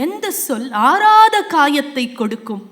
எந்த சொல் ஆறாத காயத்தை கொடுக்கும்?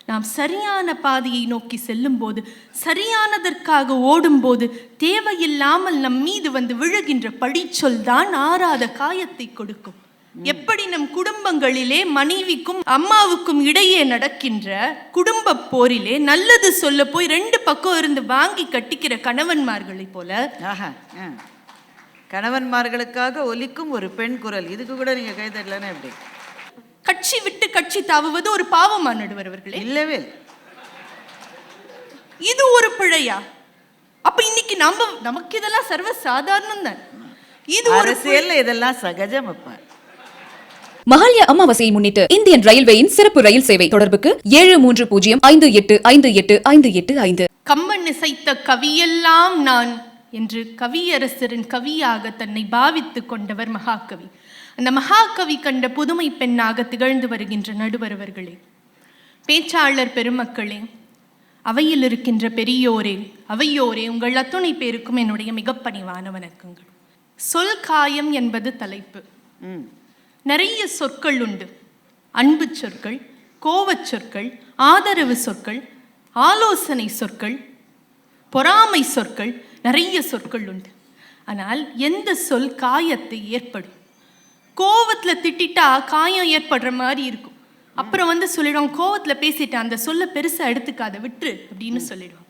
நாம் சரியான பாதையை நோக்கி செல்லும் போது, சரியானதற்காக ஓடும்போது, தேவையில்லாமல் நம் மீது வந்து விழுகின்ற பழிச்சொல் தான் ஆறாத காயத்தை கொடுக்கும். எப்படி நம் குடும்பங்களிலே மனைவிக்கும் அம்மாவுக்கும் இடையே நடக்கின்ற குடும்ப போரிலே நல்லது சொல்ல போய் ரெண்டு பக்கம் இருந்து வாங்கி கட்டிக்கிற கணவன்மார்களை போல, கணவன்மார்களுக்காக ஒலிக்கும் ஒரு பெண் குரல், இதுக்கு கூட நீங்க கை தட்டலன்னா எப்படி? கட்சி விட்டு கட்சி தாவுவது ஒரு பாவமா நடுவர் அவர்களே? இல்லவே. இது ஒரு பிழையா? அப்ப இன்னைக்கு நமக்கு இதெல்லாம் சர்வ சாதாரணம் தான். இது அரசியல்ல இதெல்லாம் சகஜம். அப்ப மஹாலய அமாவாசையை முன்னிட்டு இந்தியன் ரயில்வேயின் சிறப்பு ரயில் சேவை. தொடர்புக்கு 7305858555. கம்பன் இசைத்த கவியெல்லாம் நான் என்று கவியரசரின் கவியாக தன்னை பாவித்துக் கொண்டவர் மகாகவி. அந்த மகாகவி கண்ட புதுமை பெண்ணாக திகழ்ந்து வருகின்ற நடுவர் அவர்களே, பேச்சாளர் பெருமக்களே, அவையில் இருக்கின்ற பெரியோரே, அவையோரே, உங்கள் அத்துணை பேருக்கும் என்னுடைய மிக பணிவான வணக்கங்கள். சொல் காயம் என்பது தலைப்பு. நிறைய சொற்கள் உண்டு. அன்பு சொற்கள், கோவச் சொற்கள், ஆதரவு சொற்கள், ஆலோசனை சொற்கள், பொறாமை சொற்கள், நிறைய சொற்கள் உண்டு. ஆனால் எந்த சொல் காயத்தை ஏற்படும்? கோவத்துல திட்டா காயம் ஏற்படுற மாதிரி இருக்கும். அப்புறம் வந்து சொல்லிடுவோம், கோவத்துல பேசிட்டேன், அந்த சொல்ல பெருசா எடுத்துக்காத, விட்டுரு அப்படின்னு சொல்லிடுவோம்.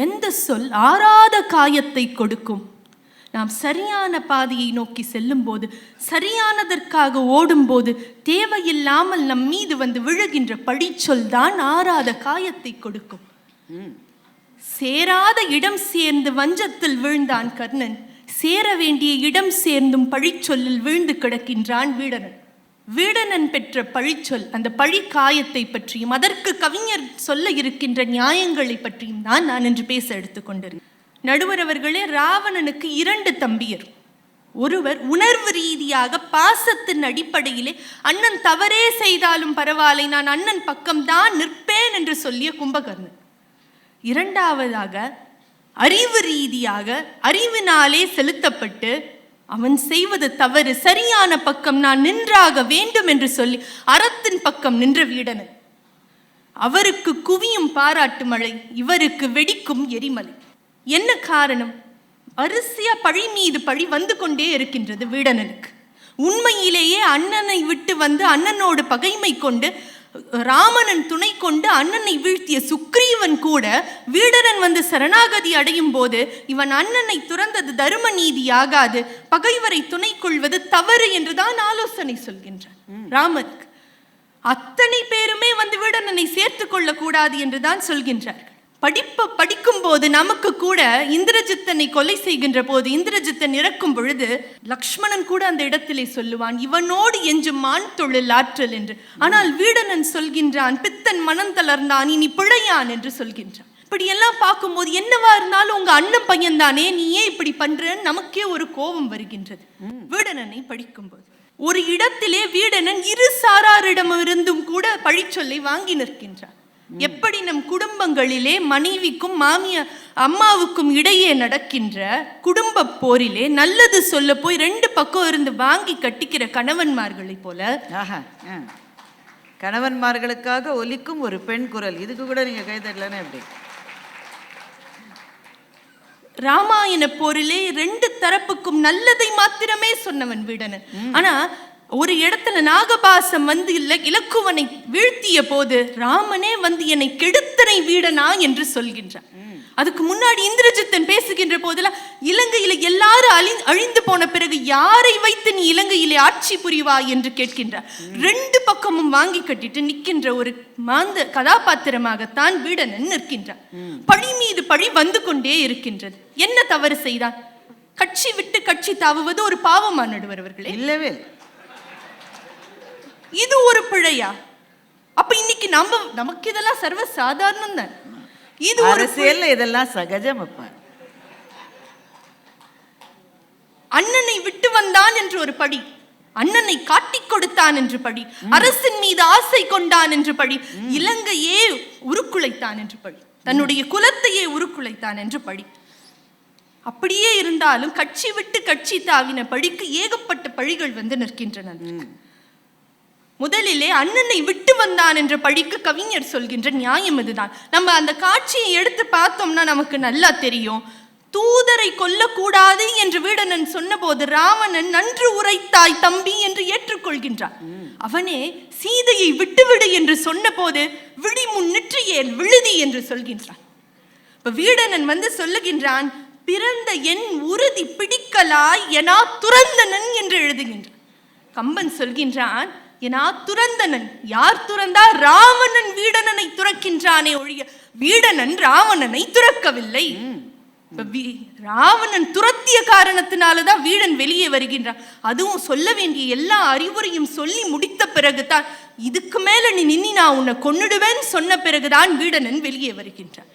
எந்த சொல் ஆறாத காயத்தை கொடுக்கும்? நாம் சரியான பாதையை நோக்கி செல்லும் போது, சரியானதற்காக ஓடும்போது, தேவையில்லாமல் நம் மீது வந்து விழுகின்ற பழிச்சொல் தான் ஆறாத காயத்தை கொடுக்கும். சேராத இடம் சேர்ந்து வஞ்சத்தில் விழுந்தான் கர்ணன், சேர வேண்டிய இடம் சேர்ந்தும் பழிச்சொல்லில் விழுந்து கிடக்கின்றான் வீடனன். வீடனன் பெற்ற பழிச்சொல், அந்த பழி காயத்தை பற்றியும் அதற்கு கவிஞர் சொல்ல இருக்கின்ற நியாயங்களை பற்றியும் தான் நான் இன்று பேச எடுத்துக்கொண்டிருக்கேன். நடுவர் அவர்களே, ராவணனுக்கு 2 தம்பியர். ஒருவர் உணர்வு ரீதியாக பாசத்தின் அடிப்படையிலே அண்ணன் தவறே செய்தாலும் பரவாயில்லை, நான் அண்ணன் பக்கம்தான் நிற்பேன் என்று சொல்லிய கும்பகர்ணன். இரண்டாவதாக அறிவு ரீதியாக அறிவினாலே செலுத்தப்பட்டு அவன் செய்வது தவறு, சரியான பக்கம் நான் நின்றாக வேண்டும் என்று சொல்லி அறத்தின் பக்கம் நின்ற வீடனன். அவருக்கு குவியும் பாராட்டு மழை, இவருக்கு வெடிக்கும் எரிமலை. என்ன காரணம்? வரிசையா பழி மீது பழி வந்து கொண்டே இருக்கின்றது வீடனனுக்கு. உண்மையிலேயே அண்ணனை விட்டு வந்து அண்ணனோடு பகைமை கொண்டு ராமனன் துணை கொண்டு அண்ணனை வீழ்த்திய சுக்ரீவன் கூட வீடனன் வந்து சரணாகதி அடையும் போது இவன் அண்ணனை துறந்தது தர்ம நீதி ஆகாது, பகைவரை துணை கொள்வது தவறு என்றுதான் ஆலோசனை சொல்கின்றான் ராமனுக்கு. அத்தனை பேருமே வந்து வீடனனை சேர்த்து கொள்ள கூடாது என்றுதான் சொல்கின்றார்கள். படிக்கும் போது நமக்கு கூட இந்திரஜித்தனை கொலை செய்கின்ற போது, இந்திரஜித்தன் இறக்கும் பொழுது லக்ஷ்மணன் கூட அந்த இடத்திலே சொல்லுவான், இவனோடு எஞ்சும் மான் தொழில் ஆற்றல் என்று. ஆனால் வீடனன் சொல்கின்றான், பித்தன் மனம் தளர்ந்தான், இனி பிழையான் என்று சொல்கின்றான். இப்படி எல்லாம் பார்க்கும்போது என்னவா இருந்தாலும் உங்க அண்ணன் பையன் தானே, நீ ஏன் இப்படி பண்றன்னு நமக்கே ஒரு கோபம் வருகின்றது. வீடனனை படிக்கும்போது ஒரு இடத்திலே வீடனன் இரு சாராரிடமிருந்தும் கூட பழிச்சொல்லை வாங்கி நிற்கின்றான். எப்படி நம் குடும்பங்களிலே மனைவிக்கும் அம்மாவுக்கும் இடையே நடக்கின்ற குடும்ப போரிலே நல்லது சொல்ல போய் ரெண்டு பக்கம் இருந்து வாங்கி கட்டிக்கிற கணவன்மார்களை போல, கணவன்மார்களுக்காக ஒலிக்கும் ஒரு பெண் குரல், இதுக்கு கூட நீங்க கை தட்டலன்னா எப்படி? ராமாயண போரிலே 2 தரப்புக்கும் நல்லதை மாத்திரமே சொன்னவன் வீடனன். ஆனா ஒரு இடத்துல நாகபாசம் வந்து இலக்குவனை வீழ்த்திய போது ராமனே வந்து என்னை கெடுத்தனை வீடனா என்று சொல்கின்றான். அதுக்கு முன்னாடி இந்திரஜித்தன் பேசுகின்ற போதெல்லாம் இலங்கையில எல்லாரும் அழிந்து போன பிறகு யாரை வைத்து நீ இலங்கையிலே ஆட்சி புரிவாய் என்று கேட்கின்றார். 2 பக்கமும் வாங்கி கட்டிட்டு நிற்கின்ற ஒரு மாந்த கதாபாத்திரமாகத்தான் வீடனன் நிற்கின்றான். பழி மீது பழி வந்து கொண்டே இருக்கின்றது. என்ன தவறு செய்தான்? கட்சி விட்டு கட்சி தாவுவது ஒரு பாவமா நடுவர் அவர்களே? இல்லவே. இது ஒரு பிழையா? அப்ப இன்னைக்கு நமக்கு இதெல்லாம் சர்வ சாதாரணம் தான். இது அரசியல்ல இதெல்லாம் சகஜம். அப்ப அண்ணனை விட்டு வந்தான் என்று ஒரு பழி, அண்ணனை காட்டிக் கொடுத்தான் என்று பழி, அரசின் மீது ஆசை கொண்டான் என்று பழி, இலங்கையே உருக்குலைத்தான் என்று பழி, தன்னுடைய குலத்தையே உருக்குலைத்தான் என்று பழி. அப்படியே இருந்தாலும் கட்சி விட்டு கட்சி தாவின பழிக்கு ஏகப்பட்ட பழிகள் வந்து நிற்கின்றன. முதலிலே அண்ணனை விட்டு வந்தான் என்ற பழிக்கு கவிஞர் சொல்கின்ற நியாயம் இதுதான். நம்ம அந்த காட்சியை எடுத்து பார்த்தோம்னா நமக்கு நல்லா தெரியும். தூதரை கொல்லக்கூடாது என்று வீடனன் சொன்னபோது ராவணன் நன்று உரைத்தாய் தம்பி என்று ஏற்றுக்கொள்கின்றான். அவனே சீதையை விட்டுவிடு என்று சொன்னபோது விழி முன்னிற்றியேன் விழுதி என்று சொல்கின்றான். இப்ப வீடனன் சொல்லுகின்றான், பிறந்த என் உறுதி பிடிக்கலாய் எனா துறந்தனன் என்று எழுதுகின்றான். கம்பன் சொல்கின்றான், எனா துறந்தனன். யார் துறந்தா? ராவணன் வீடனனை துறக்கின்றானே ஒழிய வீடனன் ராவணனை துறக்கவில்லை. ராவணன் துரத்திய காரணத்தினாலதான் வீடன் வெளியே வருகின்றான். அதுவும் சொல்ல வேண்டிய எல்லா அறிவுரையும் சொல்லி முடித்த பிறகுதான், இதுக்கு மேல நீ நின்னி நான் உன்னை கொன்னுடுவேன் சொன்ன பிறகுதான் வீடனன் வெளியே வருகின்றான்.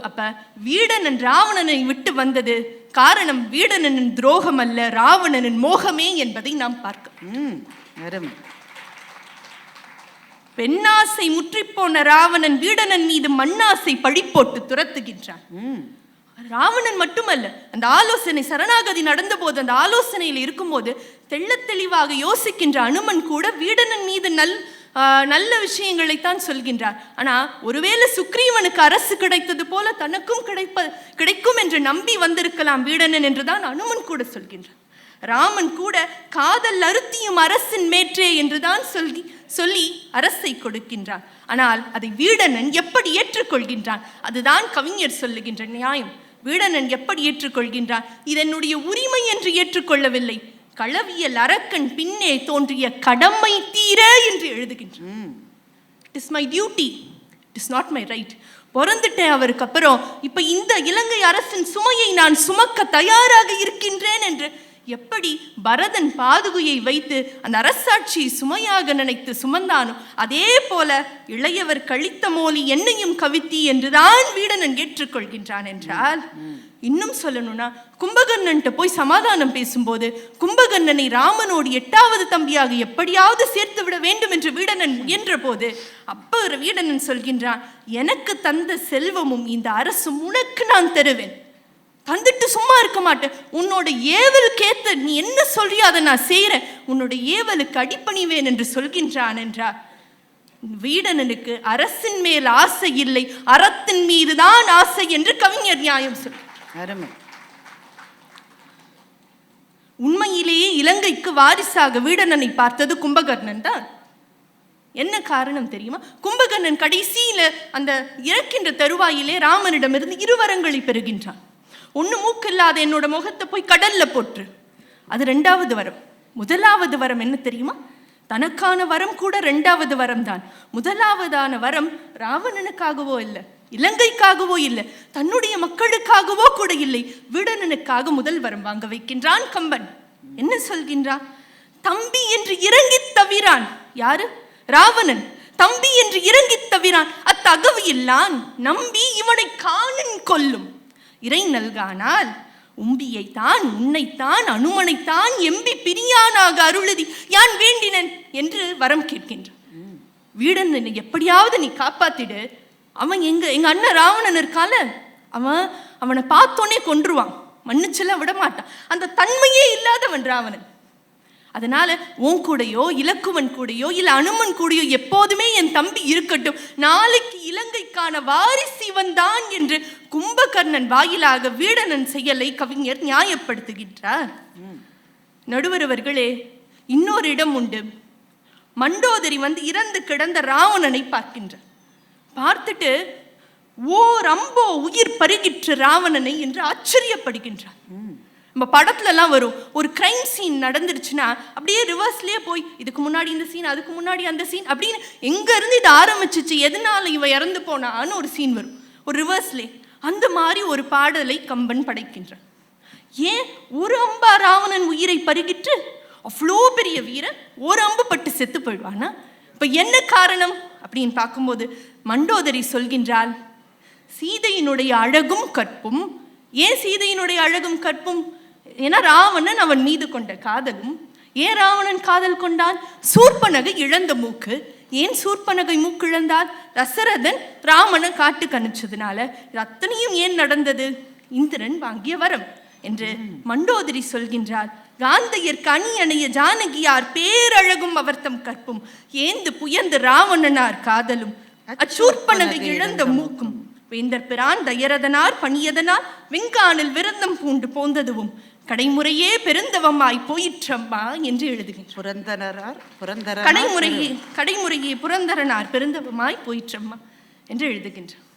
அப்ப வீடனன் ராவணனை விட்டு வந்தது காரணம் வீடனனின் துரோகம் அல்ல, ராவணனின் மோகமே என்பதை நாம் பார்க்க. பெண்ணாசை முற்றிப்போன ராவணன் வீடனன் மீது மண்ணாசை பழி போட்டு துரத்துகின்றான். ராவணன் மட்டுமல்ல, அந்த ஆலோசனை சரணாகதி நடந்த போது அந்த ஆலோசனையில் இருக்கும்போது தெள்ள தெளிவாக யோசிக்கின்ற அனுமன் கூட வீடனன் மீது நல்ல விஷயங்களைத்தான் சொல்கின்றார். ஆனா ஒருவேளை சுக்ரீவனுக்கு அரசு கிடைத்தது போல தனக்கும் கிடைக்கும் என்று நம்பி வந்திருக்கலாம் வீடனன் என்றுதான் அனுமன் கூட சொல்கின்றார். ராமன் கூட காதல் அறுத்தியும் அரசின் மேற்றே என்றுதான் சொல்லி அரசை கொடுக்கின்றான். ஆனால் அதை வீடனன் எப்படி ஏற்றுக்கொள்கின்றான்? அதுதான் கவிஞர் சொல்லுகின்ற நியாயம். வீடனன் எப்படி ஏற்றுக்கொள்கின்றான்? இதனுடைய உரிமை என்று ஏற்றுக்கொள்ளவில்லை, களவியல் அரக்கன் பின்னே தோன்றிய கடமை தீர என்று எழுதுகின்றான். It is my duty, it is not my right. பிறந்துட்டேன் அவருக்கு அப்புறம் இப்ப இந்த இலங்கை அரசின் சுமையை நான் சுமக்க தயாராக இருக்கின்றேன் என்று எப்படி பரதன் பாதுகையை வைத்து அந்த அரசாட்சியை சுமையாக நினைத்து சுமந்தானோ அதே போல இளையவர் கழித்த மோலி என்னையும் கவித்தி என்றுதான் வீடனன் ஏற்றுக்கொள்கின்றான். என்றால் இன்னும் சொல்லணும்னா, கும்பகர்ணன்ட்ட போய் சமாதானம் பேசும்போது கும்பகர்ணனை ராமனோடு 8வது தம்பியாக எப்படியாவது சேர்த்து விட வேண்டும் என்று வீடனன் முயன்ற போது அப்ப வீடனன் சொல்கின்றான், எனக்கு தந்த செல்வமும் இந்த அரசும் உனக்கு நான் தருவேன், தந்துட்டு சும்மா இருக்க மாட்டேன், உன்னோட ஏவலுக்கு ஏத்த நீ என்ன சொல்றியோ அதை நான் செய்யறேன், உன்னோட ஏவலுக்கு அடிப்பணிவேன் என்று சொல்கின்றான். என்றார் வீடனனுக்கு அரசின் மேல் ஆசை இல்லை, அறத்தின் மீதுதான் ஆசை என்று கவிஞர் நியாயம் சொல்றார். உண்மையிலேயே இலங்கைக்கு வாரிசாக வீடனனை பார்த்தது கும்பகர்ணன் தான். என்ன காரணம் தெரியுமா? கும்பகர்ணன் கடைசியில அந்த இறக்கின்ற தருவாயிலே ராமனிடமிருந்து 2 வரங்களை பெறுகின்றான். ஒண்ணு, மூக்கில்லாத என்னோட முகத்தை போய் கடல்ல போற்று, அது 2வது வரம். 1வது வரம் என்ன தெரியுமா? தனக்கான வரம் கூட 2வது வரம் தான். 1வதான வரம் ராவணனுக்காகவோ இல்லை, இலங்கைக்காகவோ இல்லை, தன்னுடைய மக்களுக்காகவோ கூட இல்லை, வீடனனுக்காக 1 வரம் வாங்க வைக்கின்றான் கம்பன். என்ன சொல்கின்றான்? தம்பி என்று இறங்கி தவிரான். யாரு? ராவணன். தம்பி என்று இறங்கி தவிரான், அத்தகவு இல்லான் நம்பி இவனை காணன் கொல்லும் இறை நல்கானால் உம்பியைத்தான் உன்னைத்தான் அனுமனைத்தான் எம்பி பிரியானாக அருளுதி யான் வேண்டினன் என்று வரம் கேட்கின்றான். வீடன் எப்படியாவது நீ காப்பாத்திடு, அவன் எங்க அண்ணன் ராவணன் இருக்கால, அவனை பார்த்தோன்னே கொன்றுவான், மன்னிச்செல்லாம் விட மாட்டான், அந்த தன்மையே இல்லாதவன் ராவணன். அதனால உன் கூடையோ இலக்குவன் கூடையோ இல்ல அனுமன் கூடையோ எப்போதுமே என் தம்பி இருக்கட்டும், நாளைக்கு இலங்கைக்கான வாரிசு வந்தான் என்று கும்பகர்ணன் வாயிலாக வீடனன் செயலை கவிஞர் நியாயப்படுத்துகின்றார். நடுவர் அவர்களே, இன்னொரு இடம் உண்டு. மண்டோதரி இறந்து கிடந்த ராவணனை பார்க்கின்றார். பார்த்துட்டு ஓர் அம்போ உயிர் பருகிற்று ராவணனை என்று ஆச்சரியப்படுகின்றார். நம்ம படத்துல எல்லாம் வரும், ஒரு கிரைம் சீன் நடந்துருச்சுன்னா அப்படியே ரிவர்ஸ்லயே போய் இதுக்கு முன்னாடி இந்த சீன், அதுக்கு முன்னாடி அந்த சீன் அப்படின்னு எங்க இருந்து இது ஆரம்பிச்சிச்சு, எதனால இவ இறந்து போனான்னு ஒரு சீன் வரும், ஒரு ரிவர்ஸ்லே. அந்த மாதிரி ஒரு பாடலை கம்பன் படைக்கின்றான். ஏன் ஒரு அம்பா ராவணன் உயிரை பருகிற்று? அவ்வளோ பெரிய வீரன் ஒரு அம்பு பட்டு செத்து போயிடுவானா? இப்ப என்ன காரணம் அப்படின்னு பார்க்கும்போது மண்டோதரி சொல்கின்றாள், சீதையினுடைய அழகும் கற்பும். ஏன் சீதையினுடைய அழகும் கற்பும்? ஏன்னா ராவணன் அவன் மீது கொண்ட காதலும். ஏன் ராவணன் காதல் கொண்டான்? சூர்பனகை இழந்த மூக்கு. ஏன் சூர்பனகை மூக்கு இழந்தால்? தசரதன் ராமனை காட்டுக்கு அனுப்பிச்சதுனால. அத்தனையும் ஏன் நடந்தது? இந்திரன் வாங்கிய வரம் என்று மண்டோதரி சொல்கின்றாள். காந்தையர் கனி அணைய ஜானகியார் பேரழகும் அவர்த்தம் கற்பும் ஏந்து புயந்து ராவணனார் காதலும் அச்சூர்ப்பனகை இழந்த மூக்கும் வேந்தர் பிரான் தயரதனார் பணியதனால் வெங்கானில் விருந்தம் பூண்டு போந்ததுவும் கடைமுறையே பெருந்தவமாய் போயிற்றம்மா என்று எழுதுகின்றார். கடைமுறையே புரந்தரனார் பெருந்தவமாய் போயிற்றம்மா என்று எழுதுகின்றார்.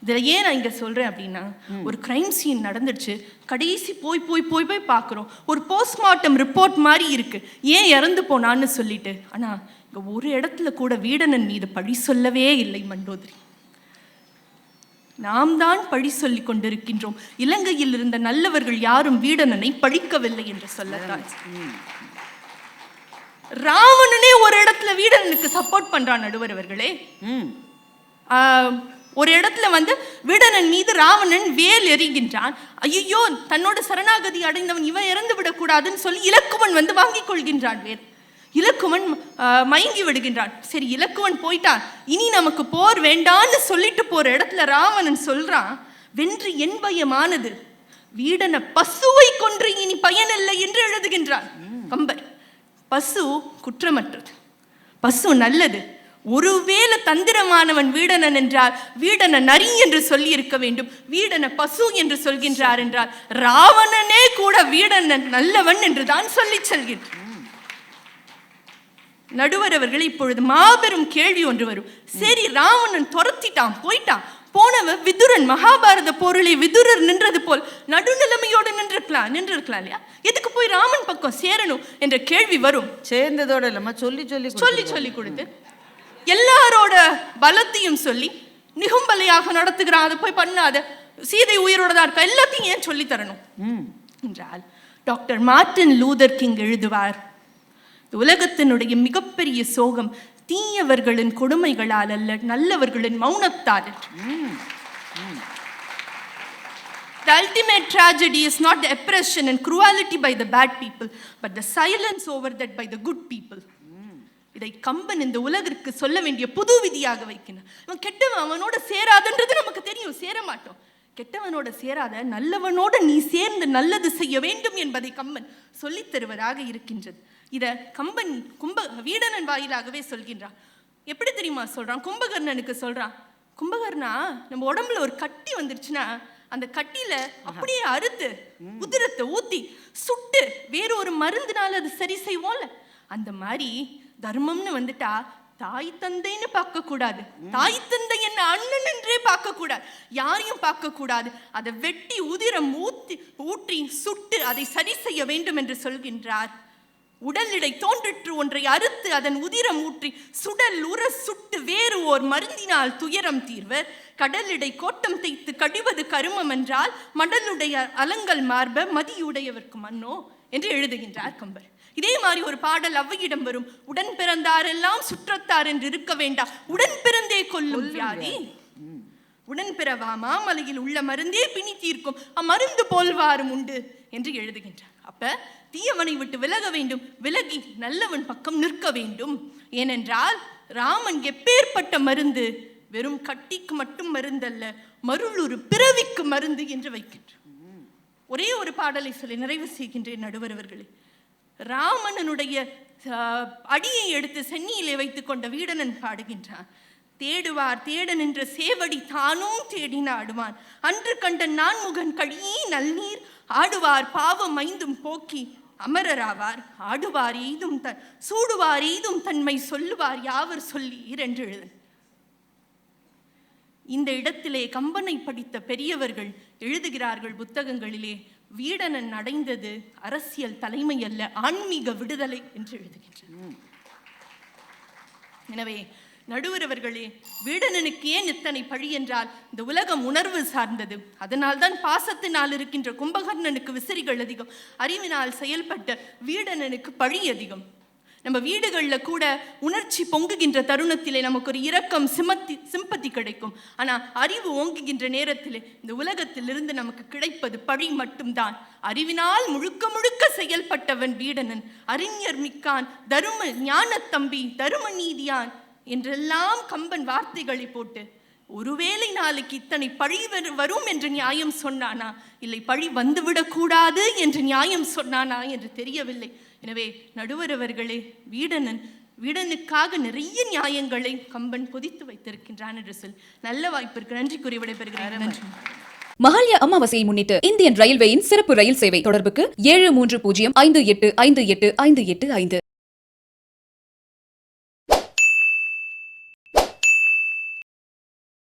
இதில் ஏன் நான் இங்கே சொல்கிறேன் அப்படின்னா, ஒரு கிரைம் சீன் நடந்துடுச்சு, கடைசி போய் போய் போய் போய் பார்க்குறோம், ஒரு போஸ்ட்மார்ட்டம் ரிப்போர்ட் மாதிரி இருக்குது, ஏன் இறந்து போனான்னு சொல்லிட்டு. ஆனால் இங்கே ஒரு இடத்துல கூட வீடனன் மீது பழி சொல்லவே இல்லை மண்டோதரி. நாம் தான் பழி சொல்லி கொண்டிருக்கின்றோம். இலங்கையில் இருந்த நல்லவர்கள் யாரும் வீடனனை பழிக்கவில்லை என்று சொல்லத்தான். ராவணனே ஒரு இடத்துல வீடனனுக்கு சப்போர்ட் பண்றான். நடுவர் அவர்களே, ஒரு இடத்துல வீடனன் மீது ராவணன் வேல் எறிகின்றான். ஐயோ, தன்னோட சரணாகதி அடைந்தவன் இவன் இறந்து விடக்கூடாதுன்னு சொல்லி இலக்குவன் வாங்கிக் கொள்கின்றான் வேல். இலக்குவன் மயங்கி விடுகின்றான். சரி, இலக்குவன் போயிட்டான், இனி நமக்கு போர் வேண்டான்னு சொல்லிட்டு போற இடத்துல ராவணன் சொல்றான், வென்று என் பயமானது, வீடன பசுவை கொன்று இனி பயனில்லை என்று எழுதுகின்றான் கம்பர். பசு குற்றமற்றது, பசு நல்லது. ஒருவேளை தந்திரமானவன் வீடனன் என்றால் வீடன நரி என்று சொல்லி இருக்க வேண்டும், வீடன பசு என்று சொல்கின்றார் என்றால் ராவணனே கூட வீடனன் நல்லவன் என்று தான் சொல்லி செல்கின்றார். நடுவர் அவர்கள், இப்பொழுது மாபெரும் கேள்வி ஒன்று வரும். சரி, ராவணன் துரத்திட்டான், போயிட்டான், போனவன் விதுரன், மகாபாரத போரிலே விதுரர் நின்றது போல் நடுநிலைமையோடு நின்றிருக்கலாம் இல்லையா? எதுக்கு போய் ராமன் பக்கம் சேரணும் என்ற கேள்வி வரும். சேர்ந்ததோட இல்லாம சொல்லி சொல்லி சொல்லி கொடுத்து எல்லாரோட பலத்தையும் சொல்லி நிகும்பலையாக நடத்துகிறான், அதை போய் பண்ணாத, சீதை உயிரோட தான் இருக்கா, எல்லாத்தையும் ஏன் சொல்லி தரணும் என்றால், டாக்டர் மார்ட்டின் லூதர் கிங் எழுதுவார், உலகத்தினுடைய மிகப்பெரிய சோகம் தீயவர்களின் கொடுமைகளால் அல்ல, நல்லவர்களின் மௌனத்தால். The ultimate tragedy is not the oppression and cruelty by the bad people, but the silence over that by the good people. இதை கம்பன் இந்த உலகிற்கு சொல்ல வேண்டிய புது விதியாக வைக்கிறான். இவன் கெட்டவன், அவனோட சேராதுன்றது நமக்கு தெரியும், சேர மாட்டோம். கெட்டவனோட சேராத, நல்லவனோட நீ சேர்ந்து நல்லது செய்ய வேண்டும் என்பதை கம்பன் சொல்லித் தருவதாக இருக்கின்றது. இத கம்பன் வீடனன் வாயிலாகவே சொல்கின்றான். எப்படி தெரியுமா சொல்றான்? கும்பகர்ணனுக்கு சொல்றான், கும்பகர்ணா, நம்ம உடம்புல ஒரு கட்டி வந்துருச்சுன்னா அந்த கட்டியில அப்படியே அறுத்து உதிரத்தை ஊத்தி சுட்டு வேற ஒரு மருந்துனால அது சரி செய்வோம்ல, அந்த மாதிரி தர்மம்னு வந்துட்டா தாய் தந்தைன்னு பார்க்க கூடாது, தாய் தந்தை என்ன அண்ணன் என்றே பார்க்க கூடாது, யாரையும் பார்க்க கூடாது, அதை வெட்டி உதிரம் ஊற்றி சுட்டு அதை சரி செய்ய வேண்டும் என்று சொல்கின்றார். உடலிடை தோன்றிற்று ஒன்றை அறுத்து அதன் உதிரம் ஊற்றி சுடல் உற சுட்டு வேறு ஓர் மருந்தினால் துயரம் தீர்வர், கடலிடை கோட்டம் தைத்து கடிவது கருமம் என்றால் மடலுடைய அலங்கல் மார்ப மதியுடையவர்க்கு மன்னோ என்று எழுதுகின்றார் கம்பர். இதே மாதிரி ஒரு பாடல் ஔவையிடம் வரும், உடன் பிறந்தாரெல்லாம் சுற்றத்தார் என்று இருக்க வேண்டாம், உடன் பிறந்தே கொல்லும் வியாதி, உடன் பிறவா மாமலையில் உள்ள மருந்தே பிணி தீர்க்கும், அம்மருந்து போல்வாரும் உண்டு என்று எழுதுகின்றார். அப்ப தீயவனை விட்டு விலக வேண்டும், விலகி நல்லவன் பக்கம் நிற்க வேண்டும். ஏனென்றால் ராமன் எப்பேற்பட்ட மருந்து, வெறும் கட்டிக்கு மட்டும் மருந்தல்ல, மருளுரு பிறவிக்கு மருந்து என்று வைக்கின்றார். ஒரே ஒரு பாடலை சொல்லி நிறைவு செய்கின்றேன் நடுவர் அவர்களே. ராமணனுடைய அடியை எடுத்து சென்னியிலே வைத்துக் கொண்ட வீடனன் பாடுகின்றான், தேடுவார் தேட நின்ற சேவடி தானும் தேடி நாடுவான், அன்று கண்ட நான்முகன் கழியே நல்நீர் ஆடுவார் பாவம் ஐந்தும் போக்கி அமரராவார், ஆடுவார் எய்தும் சூடுவார் எய்தும் தன்மை சொல்லுவார் யாவர் சொல்லீர் என்று எழுதன். இந்த இடத்திலே கம்பனை படித்த பெரியவர்கள் எழுதுகிறார்கள் புத்தகங்களிலே, வீடனன் அடைந்தது அரசியல் தலைமை அல்ல, ஆன்மீக விடுதலை என்று எழுதுகின்றனர். எனவே நடுவர் அவர்களே, வீடனனுக்கு ஏன் இத்தனை பழி என்றால் இந்த உலகம் உணர்வு சார்ந்தது. அதனால் தான் பாசத்தினால் இருக்கின்ற கும்பகர்ணனுக்கு விசிறிகள் அதிகம், அறிவினால் செயல்பட்ட வீடனனுக்கு பழி அதிகம். நம்ம வீடுகளில் கூட உணர்ச்சி பொங்குகின்ற தருணத்திலே நமக்கு ஒரு இரக்கம் சிம்பத்தி கிடைக்கும். ஆனால் அறிவு ஓங்குகின்ற நேரத்திலே இந்த உலகத்திலிருந்து நமக்கு கிடைப்பது பழி மட்டும்தான். அறிவினால் முழுக்க முழுக்க செயல்பட்டவன் வீடனன், அறிஞர் மிக்கான், தரும ஞான தம்பி, தரும நீதியான் என்றெல்லாம் கம்பன் வார்த்தைகளை போட்டு ஒருவேளை நாளைக்கு இத்தனை பழி வரும் என்று நியாயம் சொன்னானா, இல்லை பழி வந்துவிடக்கூடாது என்று நியாயம் சொன்னானா என்று தெரியவில்லை. எனவே நடுவர் அவர்களே, வீடனுக்காக நிறைய நியாயங்களை கம்பன் பொதித்து வைத்திருக்கின்றான் என்று சொல் நல்ல வாய்ப்பிற்கு நன்றி கூறி விடைபெறுகிறேன். நன்றி. மஹாலய அமாவாசையை முன்னிட்டு இந்தியன் ரயில்வேயின் சிறப்பு ரயில் சேவை. தொடர்புக்கு 7305858585.